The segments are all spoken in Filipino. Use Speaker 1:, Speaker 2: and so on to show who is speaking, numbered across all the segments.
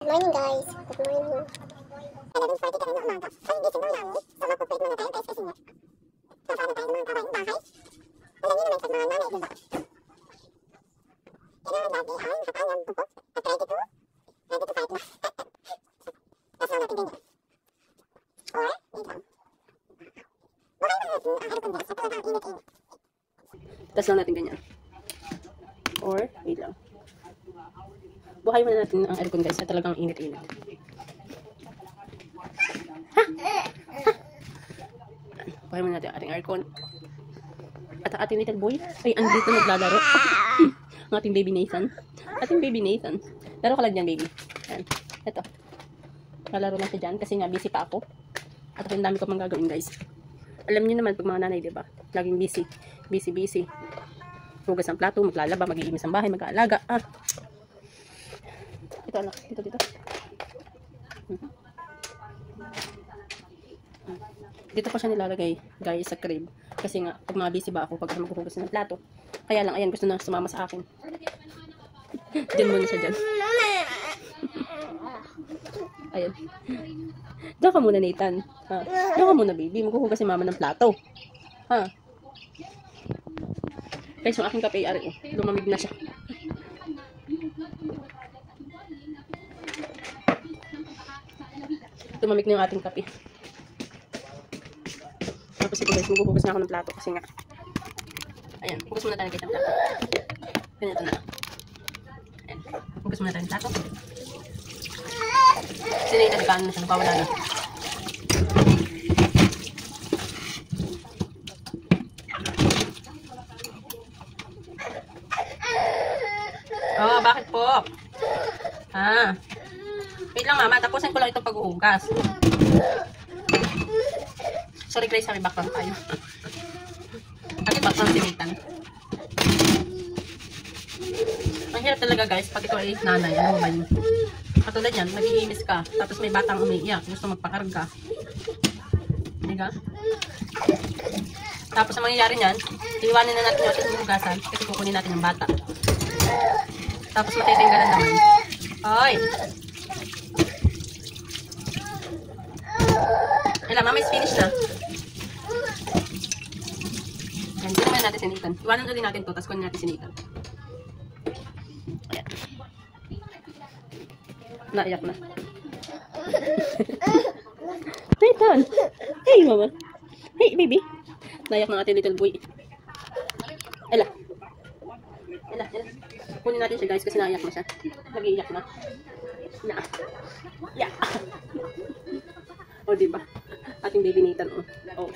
Speaker 1: morning guys. Good morning. 11:40 kami ng umaga. Ay, hindi siguro namin. So, mag-prepare muna tayo guys kasi nga. Kasama tayo ng mga kawain bahay. Alam niyo naman sa mga nanay, diba? Kailangan lagi ang kakayan buko at ready to fight na. Tapos lang natin din yan. Or, wait lang. Bukayin lang natin ang air condenser sa talagang init-init.
Speaker 2: Tapos lang natin ganyan. Or, wait lang. Buhay muna natin ang aircon guys na talagang init-init. Buhay muna natin ang ating aircon. At ang ating little boy ay andito naglalaro. Ang ating baby Nathan. Ating baby Nathan. Laro ka lang dyan baby. Ayan. Ito. Lalaro lang siya dyan kasi nga busy pa ako. At ang dami ko pang gagawin guys. Alam niyo naman pag mga nanay diba? Laging busy. Busy. Hugas ng plato, maglalaba, mag-iimis ng bahay, mag-aalaga. Ito anak, dito. Dito ko siya nilalagay, guys, sa crib. Kasi nga, pag mga busy ba ako, pag maghuhugas ng plato. Kaya lang, ayan, gusto na sumama sa akin. Diyan muna siya dyan. Ayan. Diyan ka muna, Nathan. Diyan ka muna, baby. Maghuhugas si mama ng plato. Guys, yung aking kape, lumamig na siya. Tumamig na yung ating kape. Tapos ito guys, maghuhugas na ako ng plato kasi nga. Ayan, hugas muna tayo ng plato. Ganito na. Ayan, hugas muna tayo ng plato. Sinita, nagkaan na siya, napawala na. Oh, bakit po? Wait lang mama, tapusin ko lang itong paghuhugas. Sorry guys, may background tayo. Kasi background si Nathan. Ang hirap talaga guys, pag ito ay nanay, ano ba yun? Katulad yan, nag-iimis ka, tapos may batang umiiyak, gusto magpakarga. Diga? Tapos ang mangyayari niyan, iwanin na natin yung ating hugasan kasi kukunin natin yung bata. Tapos matitinggalan naman. Hoy! Alam, mama is finished na. Ayan, dito naman natin si Nathan. Iwanan ulit natin to, tapos kunin natin si Nathan. Ayan. Naiyak na. Nathan! Hey, mama! Hey, baby! Naiyak ng ating little boy. Ela. Kunin natin siya guys kasi naiyak na siya. Nag-iiyak na. Yeah. O, diba? Ating baby Nathan. Oh.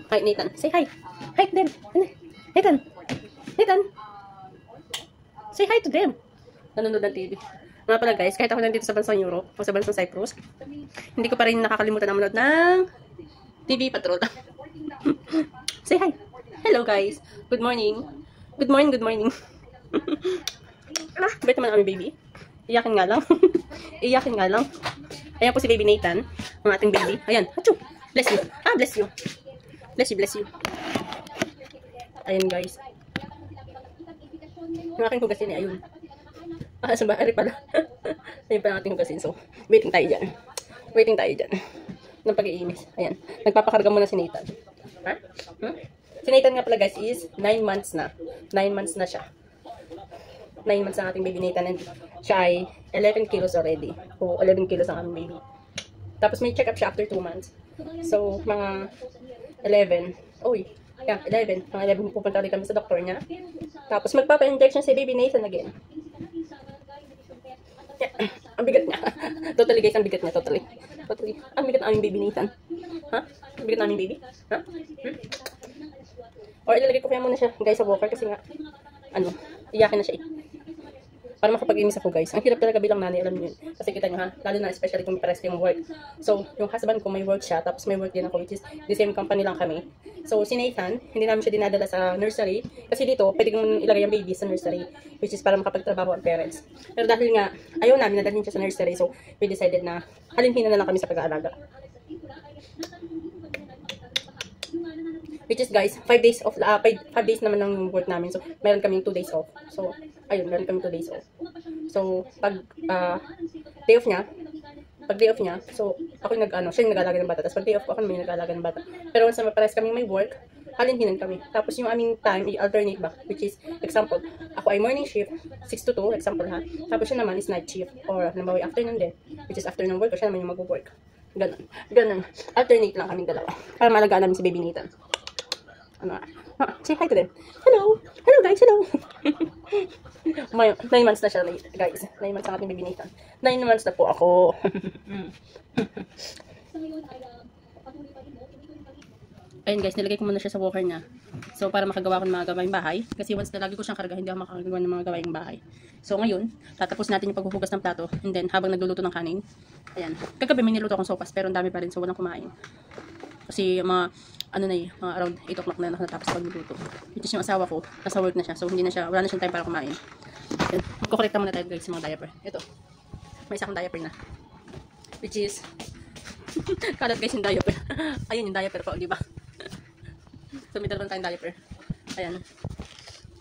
Speaker 2: Hi, Nathan. Say hi. Hi to them. Nathan. Say hi to them. Nanonood ng TV. Nga pala guys, kahit ako nandito sa bansang Europe o sa bansang Cyprus, hindi ko pa rin nakakalimutan na manood ng TV Patrol. Say hi. Hello guys. Good morning. Good morning. Bait naman ang aming baby. Iyakin nga lang. Ayan po si baby Nathan, ang ating baby. Ayan. Achoo! Bless you. Bless you. Ayan guys. Ang aking hugasin eh, ayun. Sa bahari pala. Ayun pa ang ating hugasin. So, waiting tayo dyan. Ng pag-iimis. Ayan. Nagpapakarga muna si Nathan. Si Nathan nga pala guys is 9 months na. 9 months na siya. 9 months ang ating baby Nathan and siya ay 11 kilos already. O 11 kilos ang aming baby. Tapos may check up siya after 2 months. So, mga 11. Yeah, 11. Mga 11 pupunta ulit kami sa doktor niya. Tapos magpapa-injection si baby Nathan again. Yeah, ang bigat niya. Totally guys, ang bigat niya. Totally. Ang bigat na aming baby Nathan. Ang bigat na aming baby? Or ilalagay ko kaya muna siya guys sa walker kasi nga iyakin na siya para makapag-imis ako guys. Ang hirap talaga bilang nanay, alam niyo yun. Kasi kita niyo lalo na especially kung pares yung work. So, yung husband ko may work siya, tapos may work din ako which is the same company lang kami. So, si Nathan, hindi namin siya dinadala sa nursery kasi dito, pwede kong ilagay yung baby sa nursery which is para makapagtrabaho ang parents. Pero dahil nga, ayaw namin nadalhin siya sa nursery, so we decided na halimhina na lang kami sa pag-aalaga. Which is guys, 5 days naman ng work namin. So, meron kaming 2 days off. So, ayun, meron kami 2 days off. So, pag day off niya, so, ako yung siya yung nag-aalaga ng bata. Tapos pag day off ko, ako naman yung nag-aalaga ng bata. Pero once na pares kami may work, halin-hinan kami. Tapos yung aming time, i-alternate ba? Which is, example, ako ay morning shift, 6 to 2, example ha. Tapos siya naman is night shift, or nabawi afternoon din, which is afternoon work, o siya naman yung mag-work. Ganun. Alternate lang kaming dalawa. Para malagaan namin si Baby Nathan. Say hi to them. Hello! Hello guys, hello! 9 months na siya, guys. 9 months ang ating Baby Nathan. 9 months na po ako. Ayun guys, nilagay ko muna siya sa walker niya. So, para makagawa ko ng mga gawaing bahay. Kasi once na lagi ko siyang karga, hindi ako makakagawa ng mga gawaing bahay. So, ngayon, tatapos natin yung paghuhugas ng plato. And then, habang nagluluto ng kanin. Ayan. Kagabi may niluto akong sopas, pero ang dami pa rin. So, walang kumain. Kasi, mga around 8 o'clock na natapos pagluluto. Which is yung asawa ko, nasa work na siya. So, wala na siyang time para kumain. Ayan. Magkukorrekta muna tayo guys sa mga diaper. Ito. May isa akong diaper na. Which is, kalat guys yung diaper. Ayun yung diaper ko, di ba? So, may dalawang tayong diaper. Ayan.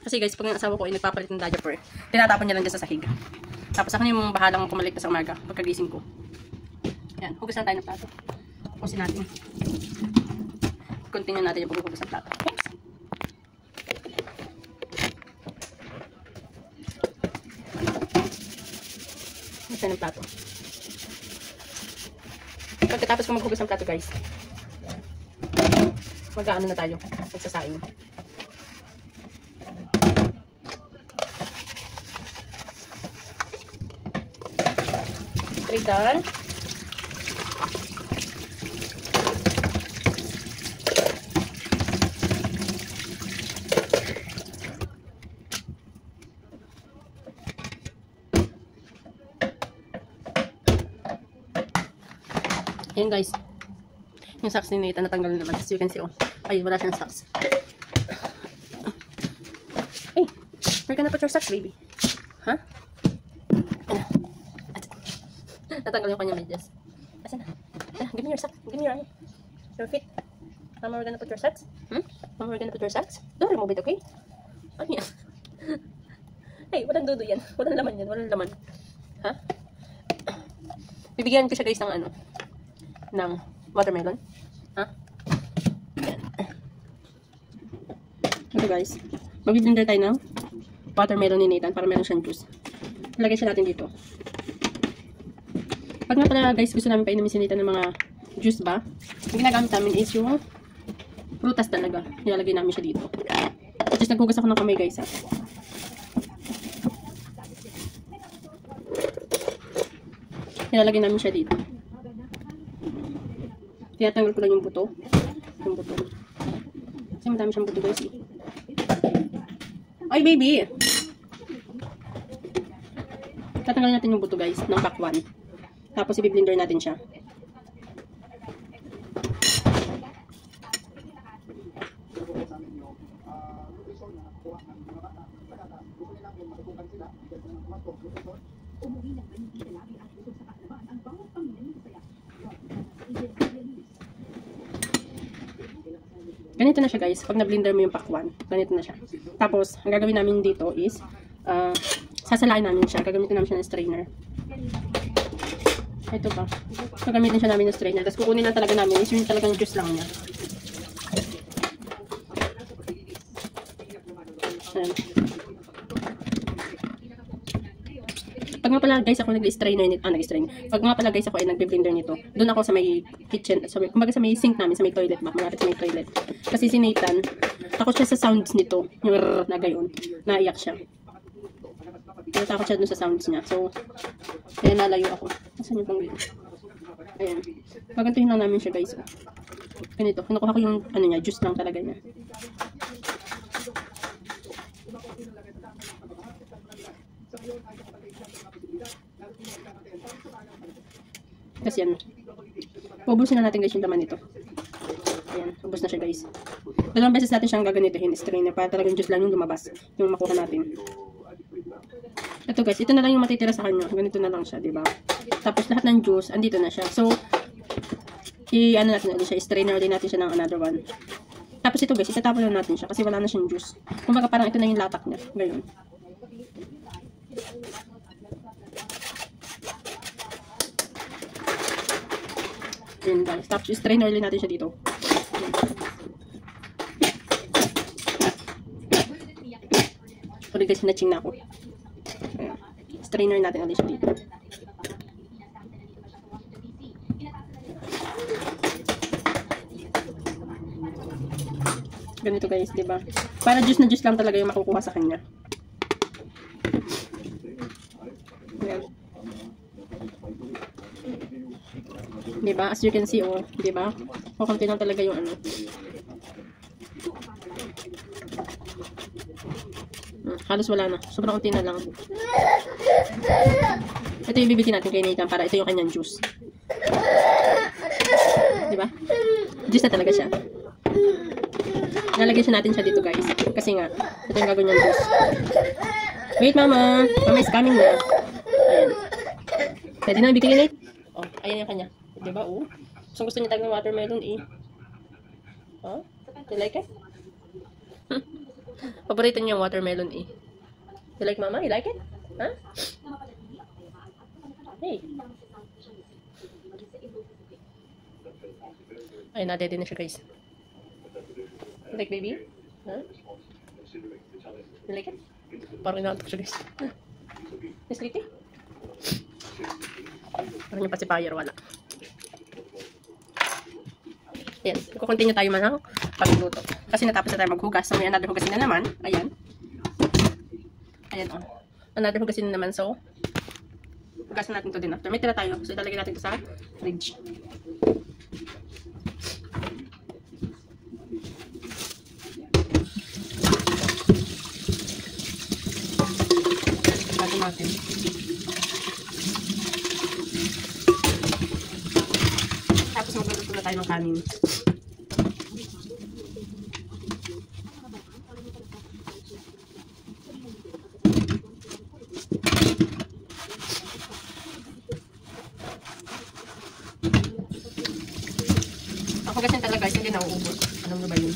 Speaker 2: Kasi guys, pag yung asawa ko ay nagpapalit ng diaper, tinatapon niya lang dyan sa sahig. Tapos ako na yung bahalang kumalik sa umaga pagkagising ko. Ayan. Hugasan tayo ng plato. Hugasin natin. Continue natin yung paghuhugas ng plato. Oops. Hugasan ng plato. Pagkatapos ko maghugas ng plato guys, mag-aano na tayo, magsasaing. Tritan. Ayan guys. Yung socks ni Nathan natanggal na naman. As you can see, oh. Ay, wala siyang socks. Hey, where gonna put your socks, baby? Huh? Natanggal yung kanyang medyas. Asan na? Give me your socks. Give me your feet. Mama, we're gonna put your socks? Mama, we're gonna put your socks? Don't remove it, okay? Ano yan? Hey, walang dudo yan. Walang laman yan. Walang laman. Ha? Bibigyan ko siya guys ng ng watermelon. Ha? Yan. Ito guys. Mag-blender tayo ng watermelon ni Nathan para meron siyang juice. Ilagay siya natin dito. Pag nga pala guys, gusto namin painumin si Nathan ng mga juice ba? Ang ginagamit namin is yung prutas talaga. Nilalagay namin siya dito. Just naghugas ako ng kamay guys ha. Nilalagay namin siya dito. Tinatanggal ko lang yung buto. Yung buto. Kasi madami siyang buto guys eh. Ay baby! Tatanggalin natin yung buto guys ng pakwan. Tapos i-blender natin siya. Ganito na siya guys, pag na-blender mo yung pakwan, ganito na siya. Tapos, ang gagawin namin dito is, sasalain namin siya, gagamitin namin siya ng strainer. Ito pa, gagamitin siya namin ng strainer, tapos kukunin lang talaga namin, is yung talagang juice lang niya. Ayan. Pag nga pala guys ako nag-strainer nito, Pag nga pala guys ako ay nagbe-blender nito, doon ako sa may kitchen, kumbaga sa may sink namin, sa may toilet ba, malapit sa may toilet. Kasi si Nathan, takot siya sa sounds nito, yung rrrr na gayon, naiyak siya. Takot siya dun sa sounds niya. So, ayan, nalayo ako. Nasaan yung pang-blender? Ayan. Pagantuhin lang namin siya guys. Ganito, kinukuha ko yung niya, juice lang talaga niya. Kasi yan. Ubusin na natin guys yung laman nito. Ayan, ubos na siya guys. Dalawang beses natin siyang gaganituhin, strainer, para talagang juice lang yung lumabas, yung makuha natin. Ito guys, ito na lang yung matitira sa kanya. Ganito na lang siya, diba? Tapos lahat ng juice, andito na siya. So, ano natin ulit siya, strainer ulit natin siya ng another one. Tapos ito guys, itatapon lang natin siya kasi wala na siyang juice. Kumbaga parang ito na yung latak niya. Ganyan. Yun guys. Tapos strain oil natin siya dito. Sorry guys, hinaching na ako. Ayan. Strainer natin ulit siya dito. Ganito guys, diba? Para juice na juice lang talaga yung makukuha sa kanya. Ayan. Diba? As you can see, oh, diba? Kukunti lang talaga yung ano. Halos wala na. Sobrang kunti na lang. Ito yung bibigyan natin kay Nathan para ito yung kanyang juice. Diba? Juice na talaga siya. Nalagyan siya natin siya dito guys. Kasi nga, ito yung gagawin niyang juice. Wait mama! Mama is coming na. Ayan. Pwede na ibigay Nate. Oh, ayan yung kanya. Diba? Oh. Gusto niya talagang watermelon eh. Oh? You like it? Paborito niya yung watermelon eh. You like mama? You like it? Huh? Hey. Ay, na-dead na siya guys. You like baby? Huh? You like it? Parang inaantok siya guys. You sleepy? Parang yung pacifier wala. Ayan. Kukontinue tayo man ang pagluto. Kasi natapos na tayo maghugas. So, may another hugasin na naman. Ayan. Ayan o. Another hugasin na naman. So, hugasin natin ito din after. May tira tayo. So, italagay natin ito sa fridge. Hugasin natin. Tapos magluluto na tayo ng kanin. Ako kasi talaga guys, hindi nauubos. Alam mo ba yun?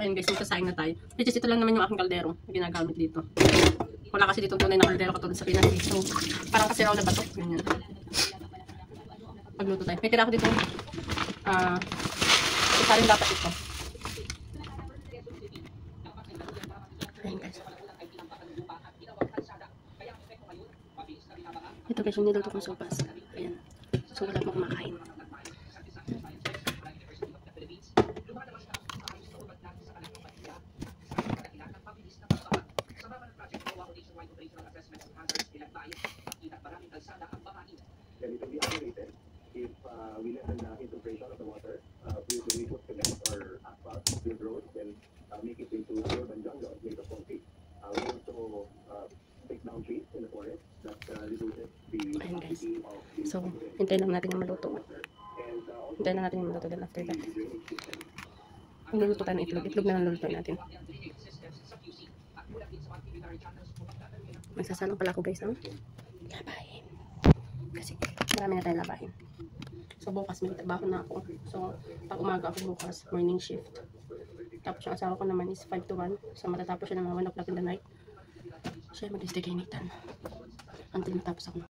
Speaker 2: Ayun guys, magsasaing na tayo. Which is ito lang naman yung aking kaldero na ginagamit dito. Wala kasi dito tunay na kaldero katulad sa Pinas. So, parang kasi raw na batok. Ganyan. Pagluto tayo. May tira ako dito. Isa rin dapat ito. Ayun guys. Ito guys yung niluto kong sopas. Ayan. So, wala pang kumakain.
Speaker 3: We let the infiltration of the water we put cement or asphalt with roads and make it into urban jungle made of concrete. We also take down trees in the forest that reduces the
Speaker 2: capacity of the so, hintayin lang natin yung maluto. Hintayin lang natin yung maluto then after that. Magluluto tayo ng itlog. Itlog na lang luluto natin. Magsasalang pala ako guys, labahin. Kasi marami na tayong labahin. So, bukas may trabaho na ako. So, pag umaga ako bukas, morning shift. Tapos yung asawa ko naman is 5 to 1. So, matatapos siya ng mga 1 o'clock in the night. Siya mag-stay kay Nathan. Until matapos ako.